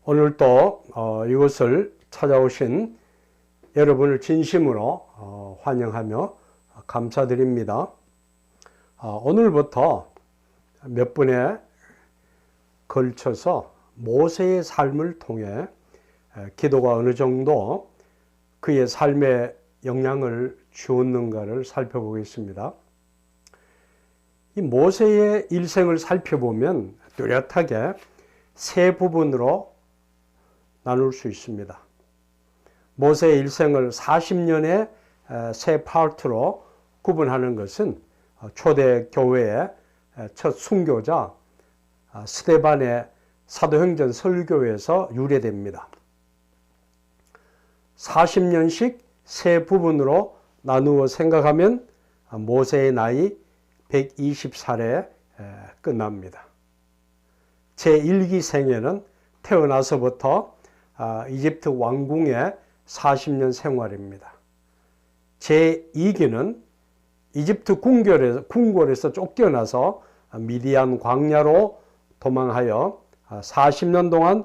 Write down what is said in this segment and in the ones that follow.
오늘도 이곳을 찾아오신 여러분을 진심으로 환영하며 감사드립니다. 오늘부터 몇 분에 걸쳐서 모세의 삶을 통해 기도가 어느 정도 그의 삶에 영향을 주었는가를 살펴보겠습니다. 이 모세의 일생을 살펴보면 뚜렷하게 세 부분으로 나눌 수 있습니다. 모세의 일생을 40년의 세 파트로 구분하는 것은 초대 교회의 첫 순교자 스데반의 사도행전 설교에서 유래됩니다. 40년씩 세 부분으로 나누어 생각하면 모세의 나이 120살에 끝납니다. 제1기 생애는 태어나서부터 이집트 왕궁의 40년 생활입니다. 제2기는 이집트 궁궐에서 쫓겨나서 미디안 광야로 도망하여 40년 동안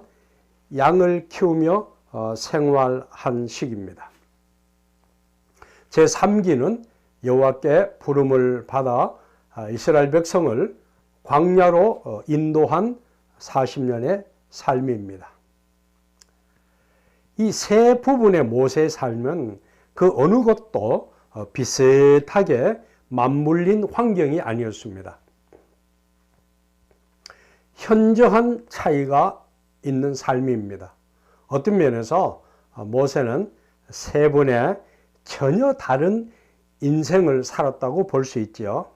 양을 키우며 생활한 시기입니다. 제3기는 여호와께 부름을 받아 이스라엘 백성을 광야로 인도한 40년의 삶입니다. 이 세 부분의 모세의 삶은 그 어느 것도 비슷하게 맞물린 환경이 아니었습니다. 현저한 차이가 있는 삶입니다. 어떤 면에서 모세는 세 분의 전혀 다른 인생을 살았다고 볼 수 있지요.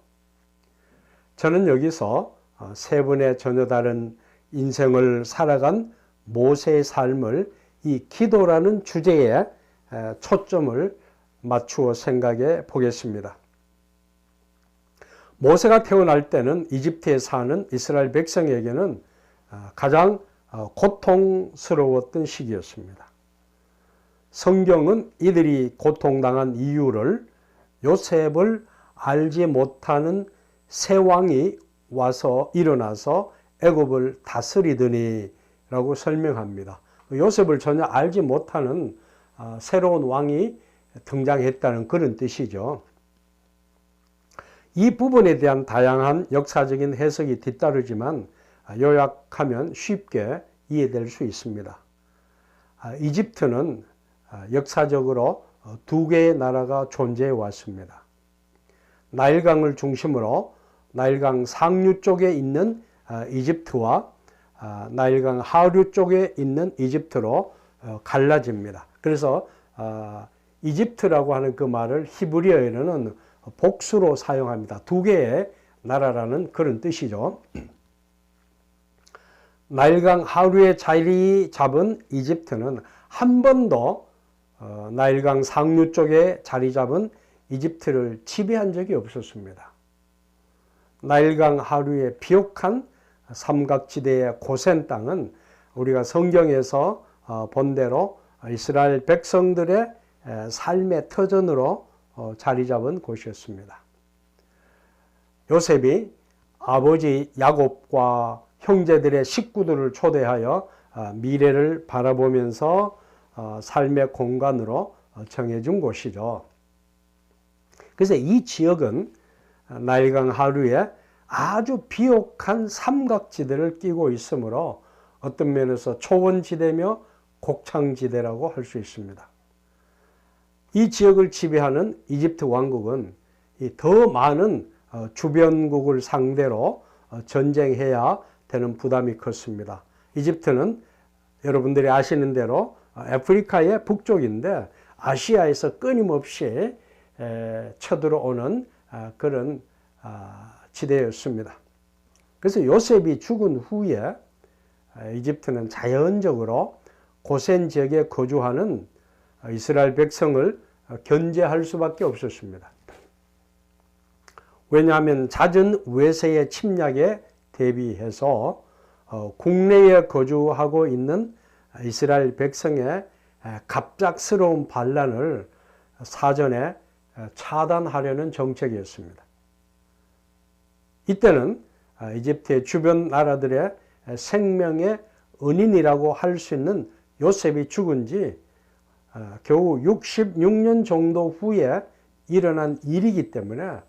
저는 여기서 세 분의 전혀 다른 인생을 살아간 모세의 삶을 이 기도라는 주제에 초점을 맞추어 생각해 보겠습니다. 모세가 태어날 때는 이집트에 사는 이스라엘 백성에게는 가장 고통스러웠던 시기였습니다. 성경은 이들이 고통당한 이유를 요셉을 알지 못하는 새 왕이 와서 일어나서 애굽을 다스리더니 라고 설명합니다. 요셉을 전혀 알지 못하는 새로운 왕이 등장했다는 그런 뜻이죠. 이 부분에 대한 다양한 역사적인 해석이 뒤따르지만 요약하면 쉽게 이해될 수 있습니다. 이집트는 역사적으로 두 개의 나라가 존재해 왔습니다. 나일강을 중심으로 나일강 상류 쪽에 있는 이집트와 나일강 하류 쪽에 있는 이집트로 갈라집니다. 그래서 이집트라고 하는 그 말을 히브리어에는 복수로 사용합니다. 두 개의 나라라는 그런 뜻이죠. 나일강 하류에 자리 잡은 이집트는 한 번도 나일강 상류 쪽에 자리 잡은 이집트를 지배한 적이 없었습니다. 나일강 하류의 비옥한 삼각지대의 고센 땅은 우리가 성경에서 본 대로 이스라엘 백성들의 삶의 터전으로 자리 잡은 곳이었습니다. 요셉이 아버지 야곱과 형제들의 식구들을 초대하여 미래를 바라보면서 삶의 공간으로 정해준 곳이죠. 그래서 이 지역은 나일강 하류에 아주 비옥한 삼각지대를 끼고 있으므로 어떤 면에서 초원지대며 곡창지대라고 할 수 있습니다. 이 지역을 지배하는 이집트 왕국은 더 많은 주변국을 상대로 전쟁해야 되는 부담이 컸습니다. 이집트는 여러분들이 아시는 대로 아프리카의 북쪽인데 아시아에서 끊임없이 쳐들어오는 그런 지대였습니다. 그래서 요셉이 죽은 후에 이집트는 자연적으로 고센 지역에 거주하는 이스라엘 백성을 견제할 수밖에 없었습니다. 왜냐하면 잦은 외세의 침략에 대비해서 국내에 거주하고 있는 이스라엘 백성의 갑작스러운 반란을 사전에 차단하려는 정책이었습니다. 이때는 이집트의 주변 나라들의 생명의 은인이라고 할 수 있는 요셉이 죽은 지 겨우 66년 정도 후에 일어난 일이기 때문에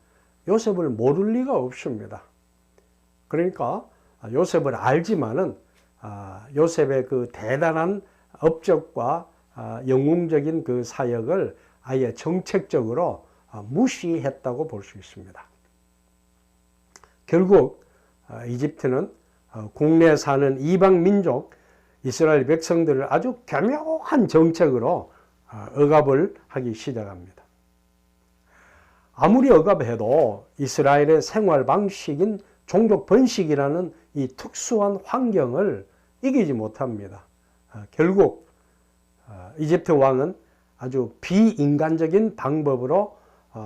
요셉을 모를 리가 없습니다. 그러니까 요셉을 알지만은 요셉의 그 대단한 업적과 영웅적인 그 사역을 아예 정책적으로 무시했다고 볼 수 있습니다. 결국 이집트는 국내에 사는 이방 민족 이스라엘 백성들을 아주 교묘한 정책으로 억압을 하기 시작합니다. 아무리 억압해도 이스라엘의 생활 방식인 종족 번식이라는 이 특수한 환경을 이기지 못합니다. 결국 이집트 왕은 아주 비인간적인 방법으로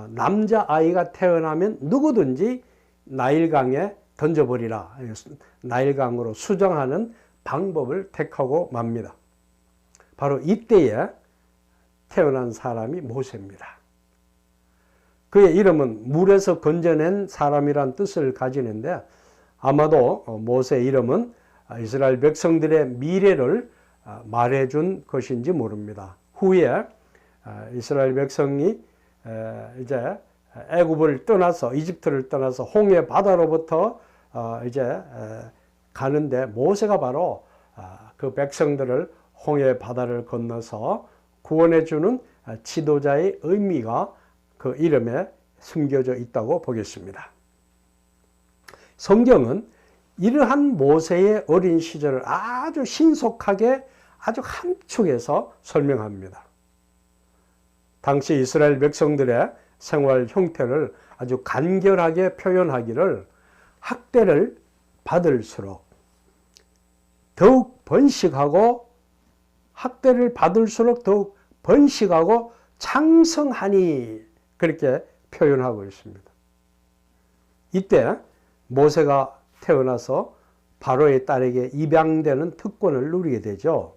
남자아이가 태어나면 누구든지 나일강에 던져버리라, 나일강으로 수정하는 방법을 택하고 맙니다. 바로 이때에 태어난 사람이 모세입니다. 그의 이름은 물에서 건져낸 사람이란 뜻을 가지는데 아마도 모세의 이름은 이스라엘 백성들의 미래를 말해준 것인지 모릅니다. 후에 이스라엘 백성이 이제 애굽을 떠나서 이집트를 떠나서 홍해 바다로부터 이제 가는데 모세가 바로 그 백성들을 홍해 바다를 건너서 구원해 주는 지도자의 의미가 그 이름에 숨겨져 있다고 보겠습니다. 성경은 이러한 모세의 어린 시절을 아주 신속하게 아주 함축해서 설명합니다. 당시 이스라엘 백성들의 생활 형태를 아주 간결하게 표현하기를 학대를 받을수록 더욱 번식하고 학대를 받을수록 더욱 번식하고 창성하니 그렇게 표현하고 있습니다. 이때 모세가 태어나서 바로의 딸에게 입양되는 특권을 누리게 되죠.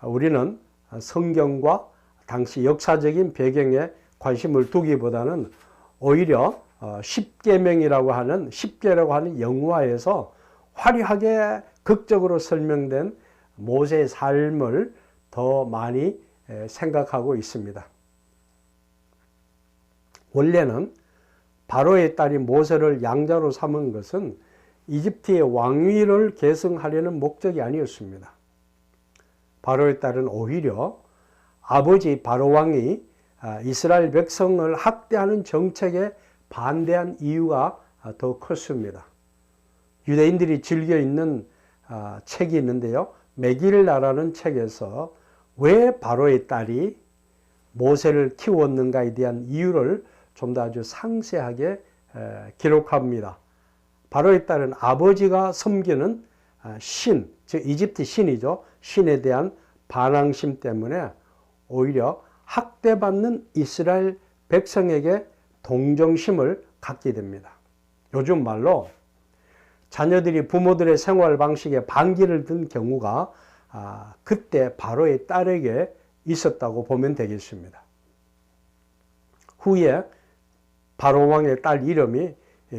우리는 성경과 당시 역사적인 배경에 관심을 두기보다는 오히려 십계명이라고 하는 십계라고 하는 영화에서 화려하게 극적으로 설명된 모세의 삶을 더 많이 생각하고 있습니다. 원래는 바로의 딸이 모세를 양자로 삼은 것은 이집트의 왕위를 계승하려는 목적이 아니었습니다. 바로의 딸은 오히려 아버지 바로 왕이 이스라엘 백성을 학대하는 정책에 반대한 이유가 더 컸습니다. 유대인들이 즐겨 읽는 책이 있는데요. 메길라라는 책에서 왜 바로의 딸이 모세를 키웠는가에 대한 이유를 좀 더 아주 상세하게 기록합니다. 바로의 딸은 아버지가 섬기는 신, 즉 이집트 신이죠. 신에 대한 반항심 때문에 오히려 학대받는 이스라엘 백성에게 동정심을 갖게 됩니다. 요즘 말로 자녀들이 부모들의 생활 방식에 반기를 든 경우가 그때 바로의 딸에게 있었다고 보면 되겠습니다. 후에 바로 왕의 딸 이름이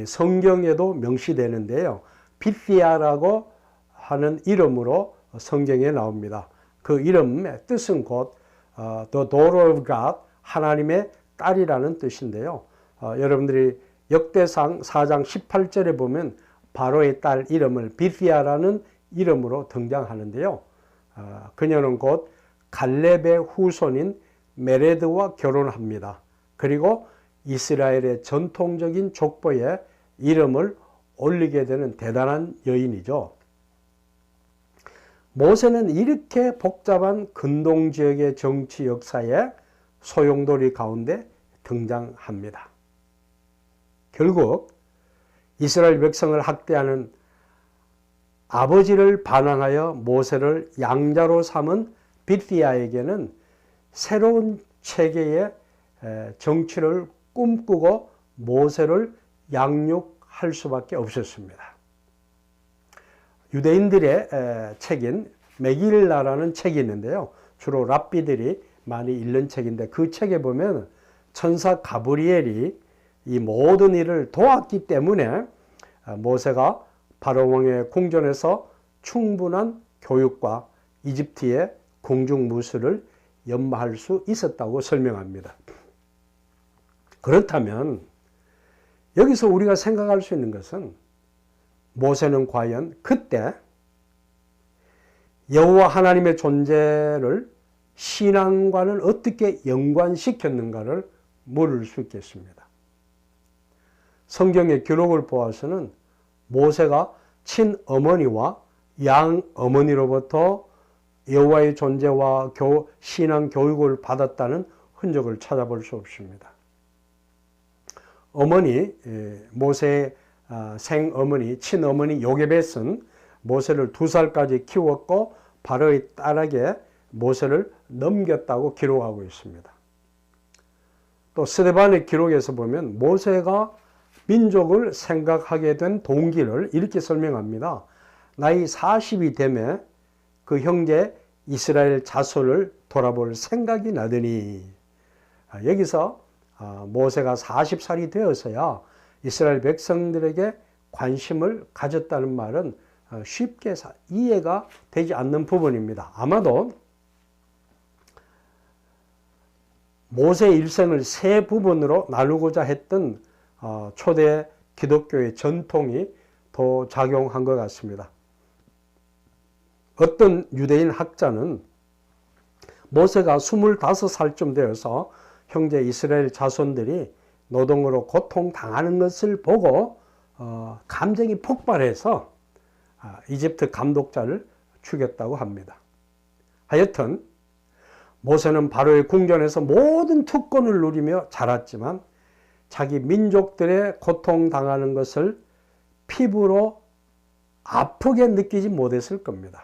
성경에도 명시되는데요. 비티아라고 하는 이름으로 성경에 나옵니다. 그 이름의 뜻은 곧 The Daughter of God, 하나님의 딸이라는 뜻인데요. 여러분들이 역대상 4장 18절에 보면 바로의 딸 이름을 비티아라는 이름으로 등장하는데요. 그녀는 곧 갈렙의 후손인 메레드와 결혼합니다. 그리고 이스라엘의 전통적인 족보에 이름을 올리게 되는 대단한 여인이죠. 모세는 이렇게 복잡한 근동지역의 정치 역사에 소용돌이 가운데 등장합니다. 결국 이스라엘 백성을 학대하는 아버지를 반항하여 모세를 양자로 삼은 비티아에게는 새로운 체계의 정치를 꿈꾸고 모세를 양육할 수밖에 없었습니다. 유대인들의 책인 메길라라는 책이 있는데요. 주로 랍비들이 많이 읽는 책인데, 그 책에 보면 천사 가브리엘이 이 모든 일을 도왔기 때문에 모세가 바로 왕의 궁전에서 충분한 교육과 이집트의 궁중무술을 연마할 수 있었다고 설명합니다. 그렇다면 여기서 우리가 생각할 수 있는 것은, 모세는 과연 그때 여호와 하나님의 존재를 신앙과는 어떻게 연관시켰는가를 물을 수 있겠습니다. 성경의 기록을 보아서는 모세가 친어머니와 양어머니로부터 여호와의 존재와 신앙 교육을 받았다는 흔적을 찾아볼 수 없습니다. 어머니, 모세의 생어머니, 친어머니 요게벳은 모세를 2살까지 키웠고 바로의 딸에게 모세를 넘겼다고 기록하고 있습니다. 또 스데반의 기록에서 보면 모세가 민족을 생각하게 된 동기를 이렇게 설명합니다. 나이 40이 되매 그 형제 이스라엘 자손을 돌아볼 생각이 나더니, 여기서 모세가 40살이 되어서야 이스라엘 백성들에게 관심을 가졌다는 말은 쉽게 이해가 되지 않는 부분입니다. 아마도 모세 일생을 세 부분으로 나누고자 했던 초대 기독교의 전통이 더 작용한 것 같습니다. 어떤 유대인 학자는 모세가 25살쯤 되어서 형제 이스라엘 자손들이 노동으로 고통당하는 것을 보고 감정이 폭발해서 이집트 감독자를 죽였다고 합니다. 하여튼 모세는 바로의 궁전에서 모든 특권을 누리며 자랐지만 자기 민족들의 고통당하는 것을 피부로 아프게 느끼지 못했을 겁니다.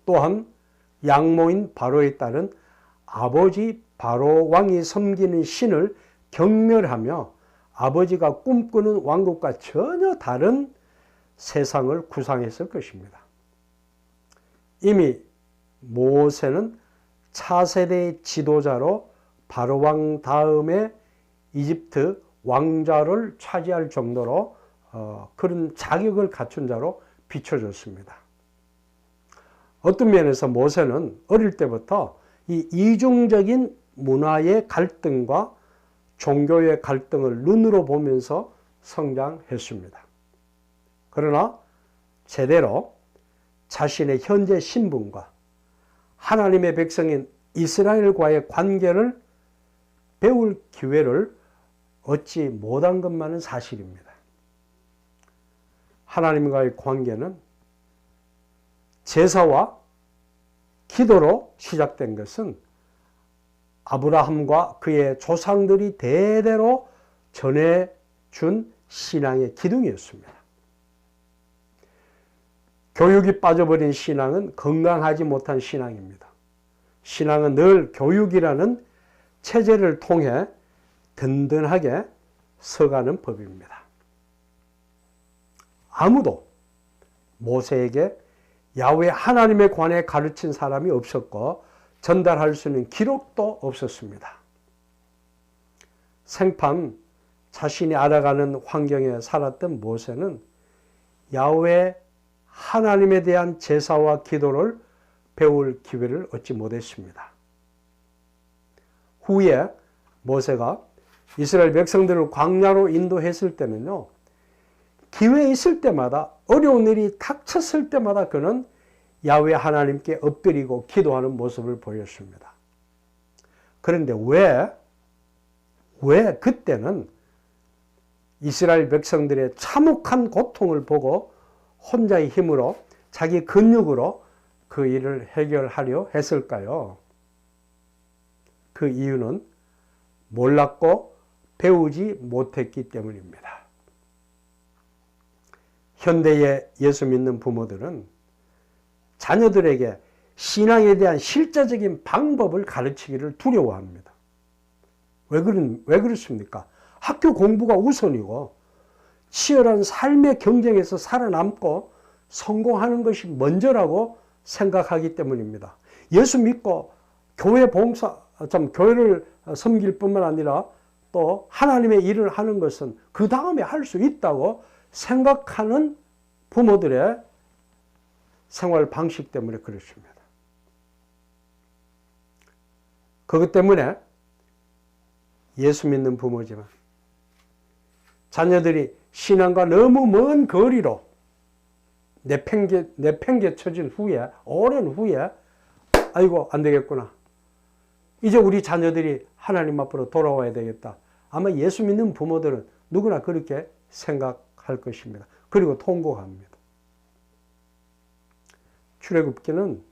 또한 양모인 바로의 딸은 아버지 바로 왕이 섬기는 신을 경멸하며 아버지가 꿈꾸는 왕국과 전혀 다른 세상을 구상했을 것입니다. 이미 모세는 차세대의 지도자로 바로 왕 다음에 이집트 왕좌를 차지할 정도로 그런 자격을 갖춘 자로 비춰졌습니다. 어떤 면에서 모세는 어릴 때부터 이 이중적인 문화의 갈등과 종교의 갈등을 눈으로 보면서 성장했습니다. 그러나 제대로 자신의 현재 신분과 하나님의 백성인 이스라엘과의 관계를 배울 기회를 얻지 못한 것만은 사실입니다. 하나님과의 관계는 제사와 기도로 시작된 것은 아브라함과 그의 조상들이 대대로 전해준 신앙의 기둥이었습니다. 교육이 빠져버린 신앙은 건강하지 못한 신앙입니다. 신앙은 늘 교육이라는 체제를 통해 든든하게 서가는 법입니다. 아무도 모세에게 야훼 하나님에 관해 가르친 사람이 없었고 전달할 수 있는 기록도 없었습니다. 생판 자신이 알아가는 환경에 살았던 모세는 야훼 하나님에 대한 제사와 기도를 배울 기회를 얻지 못했습니다. 후에 모세가 이스라엘 백성들을 광야로 인도했을 때는요, 기회 있을 때마다, 어려운 일이 닥쳤을 때마다 그는 야훼 하나님께 엎드리고 기도하는 모습을 보였습니다. 그런데 왜 그때는 이스라엘 백성들의 참혹한 고통을 보고 혼자의 힘으로, 자기 근육으로 그 일을 해결하려 했을까요? 그 이유는 몰랐고 배우지 못했기 때문입니다. 현대의 예수 믿는 부모들은 자녀들에게 신앙에 대한 실제적인 방법을 가르치기를 두려워합니다. 왜 그렇습니까? 학교 공부가 우선이고 치열한 삶의 경쟁에서 살아남고 성공하는 것이 먼저라고 생각하기 때문입니다. 예수 믿고 교회 봉사, 교회를 섬길 뿐만 아니라 또 하나님의 일을 하는 것은 그 다음에 할 수 있다고 생각하는 부모들의 생활 방식 때문에 그렇습니다. 그것 때문에 예수 믿는 부모지만 자녀들이 신앙과 너무 먼 거리로 내팽개쳐진 후에, 오랜 후에 아이고 안 되겠구나. 이제 우리 자녀들이 하나님 앞으로 돌아와야 되겠다. 아마 예수 믿는 부모들은 누구나 그렇게 생각할 것입니다. 그리고 통곡합니다. 출애굽기는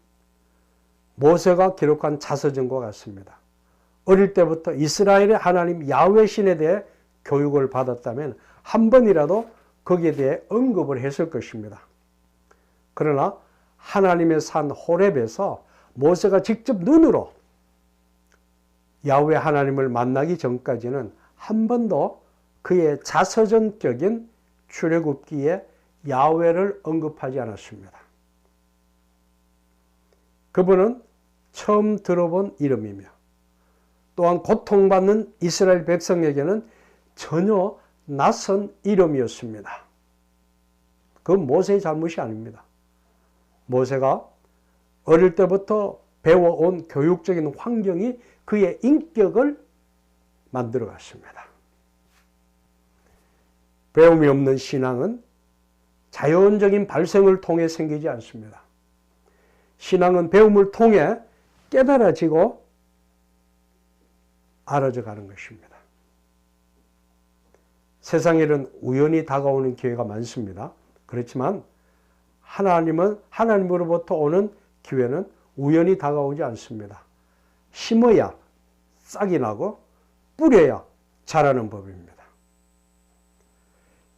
모세가 기록한 자서전과 같습니다. 어릴 때부터 이스라엘의 하나님 야훼 신에 대해 교육을 받았다면 한 번이라도 거기에 대해 언급을 했을 것입니다. 그러나 하나님의 산 호렙에서 모세가 직접 눈으로 야훼 하나님을 만나기 전까지는 한 번도 그의 자서전격인 출애굽기에 야훼를 언급하지 않았습니다. 그분은 처음 들어본 이름이며 또한 고통받는 이스라엘 백성에게는 전혀 낯선 이름이었습니다. 그건 모세의 잘못이 아닙니다. 모세가 어릴 때부터 배워온 교육적인 환경이 그의 인격을 만들어 갔습니다. 배움이 없는 신앙은 자연적인 발생을 통해 생기지 않습니다. 신앙은 배움을 통해 깨달아지고 알아져 가는 것입니다. 세상에는 우연히 다가오는 기회가 많습니다. 그렇지만 하나님으로부터 오는 기회는 우연히 다가오지 않습니다. 심어야 싹이 나고 뿌려야 자라는 법입니다.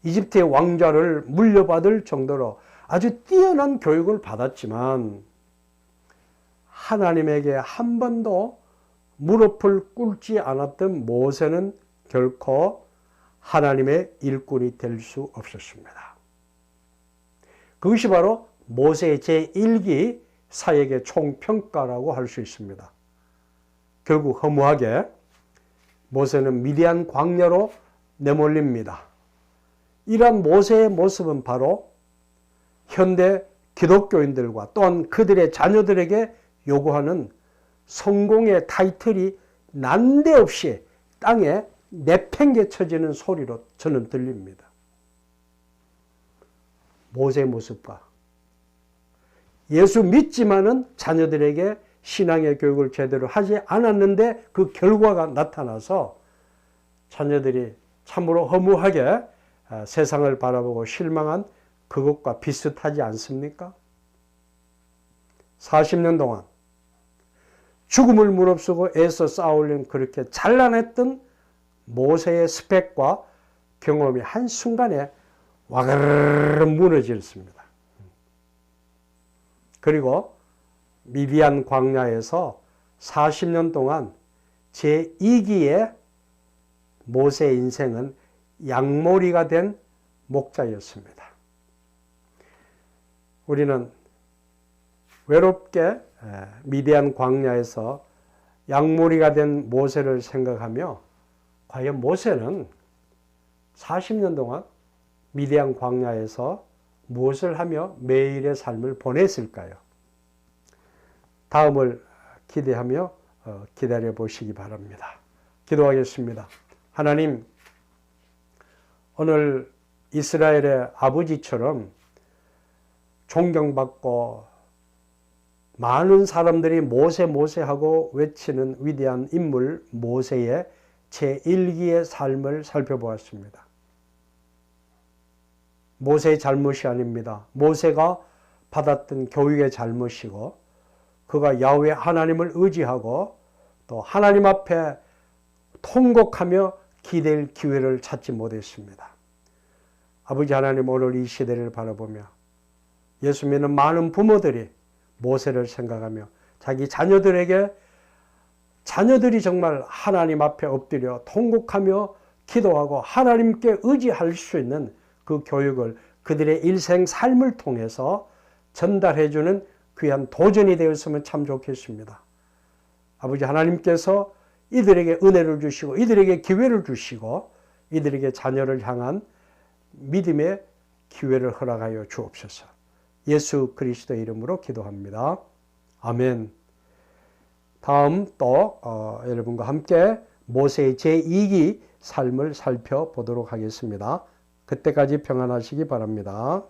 이집트의 왕좌를 물려받을 정도로 아주 뛰어난 교육을 받았지만 하나님에게 한 번도 무릎을 꿇지 않았던 모세는 결코 하나님의 일꾼이 될 수 없었습니다. 그것이 바로 모세의 제1기 사역의 총평가라고 할 수 있습니다. 결국 허무하게 모세는 미디안 광야로 내몰립니다. 이러한 모세의 모습은 바로 현대 기독교인들과 또한 그들의 자녀들에게 요구하는 성공의 타이틀이 난데없이 땅에 내팽개쳐지는 소리로 저는 들립니다. 모세의 모습과 예수 믿지만은 자녀들에게 신앙의 교육을 제대로 하지 않았는데 그 결과가 나타나서 자녀들이 참으로 허무하게 세상을 바라보고 실망한 그것과 비슷하지 않습니까? 40년 동안 죽음을 무릅쓰고 애써 쌓아올린 그렇게 찬란했던 모세의 스펙과 경험이 한순간에 와그르르 무너졌습니다. 그리고 미디안 광야에서 40년 동안 제2기의 모세의 인생은 양모리가 된 목자였습니다. 우리는 외롭게 미디안 광야에서 양모리가 된 모세를 생각하며 과연 모세는 40년 동안 미디안 광야에서 무엇을 하며 매일의 삶을 보냈을까요? 다음을 기대하며 기다려 보시기 바랍니다. 기도하겠습니다. 하나님, 오늘 이스라엘의 아버지처럼 존경받고 많은 사람들이 모세하고 외치는 위대한 인물 모세의 제1기의 삶을 살펴보았습니다. 모세의 잘못이 아닙니다. 모세가 받았던 교육의 잘못이고 그가 야훼 하나님을 의지하고 또 하나님 앞에 통곡하며 기댈 기회를 찾지 못했습니다. 아버지 하나님, 오늘 이 시대를 바라보며 예수 믿는 많은 부모들이 모세를 생각하며 자기 자녀들에게 자녀들이 정말 하나님 앞에 엎드려 통곡하며 기도하고 하나님께 의지할 수 있는 그 교육을 그들의 일생 삶을 통해서 전달해주는 귀한 도전이 되었으면 참 좋겠습니다. 아버지 하나님께서 이들에게 은혜를 주시고 이들에게 기회를 주시고 이들에게 자녀를 향한 믿음의 기회를 허락하여 주옵소서. 예수 그리스도의 이름으로 기도합니다. 아멘. 다음 또 여러분과 함께 모세의 제2기 삶을 살펴보도록 하겠습니다. 그때까지 평안하시기 바랍니다.